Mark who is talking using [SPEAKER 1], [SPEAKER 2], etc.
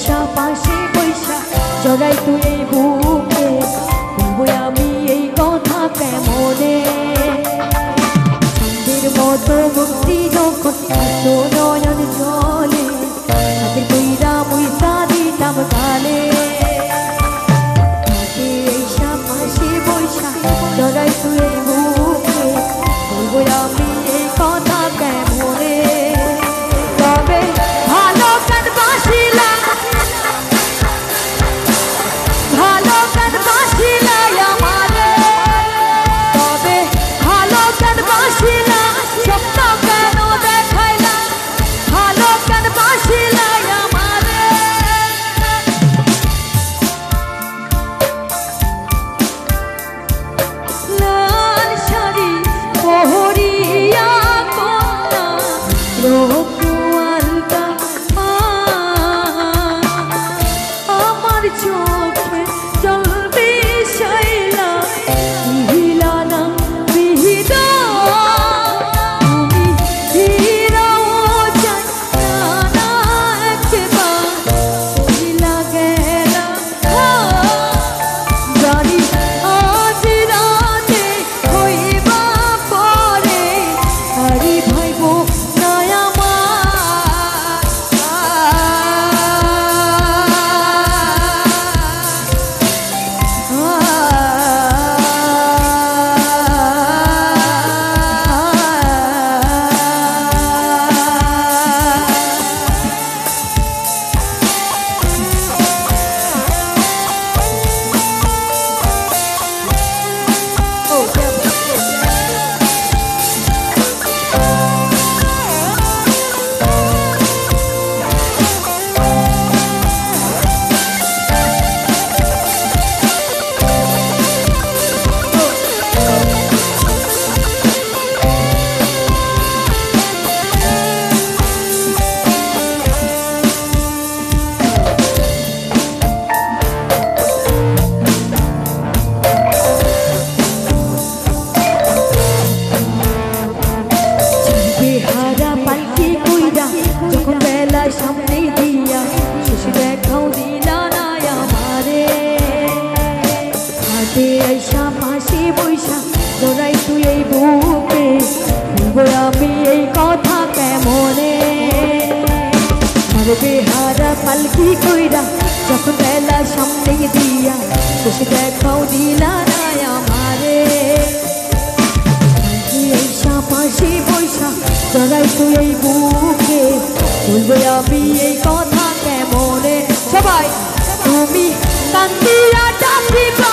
[SPEAKER 1] আইসা পাশে বৈশা জড়াই তুই এই বুকে বলবো আমি এই কথা কেমনে চাঁদের মতো মুক্তি যখন এত নয়ন জলে হাতে কইরা মুইসা দিতাম কালে আইসা পাশে বৈশা জড়াই তুই এই বুকে বলবো আমি এই কথা কেমনে তবে ভালো গান বাসিলা ভালো গান বাসিলা আমারে তবে ভালো গান বাসিলা স্বপ্ন কেন দেখাইলা ভালো গান বাসিলা আমারে লাল শাড়ি পহরিয়া কন্যা রোকুয়ালটা আমার চোখে জ্বলবে শৈলা বিহিলা না বিহিদা তুমি হিরাও জানা একবার বিহিলা গেলা জানি আজ রাতে হইবা পরে আরে ভাইব নয়া যখন বেলা সামনে দিয়া শেষ দেখাও দিলা না আমারে হাতে আইসা পাশে বৈশা জড়াই তুই এই বুকে বলবো আমি এই কথা কেমনে বেহারা পালকি কইরা যখন বেলা সামনে দিয়া শেষ দেখাও দিলা না আমারে আইসা পাশে বৈশা জড়াই তুই এই বুকে বলবো আমি এই কথা কেমনে সবাই তুমি কান্দিয়া ডাকিবা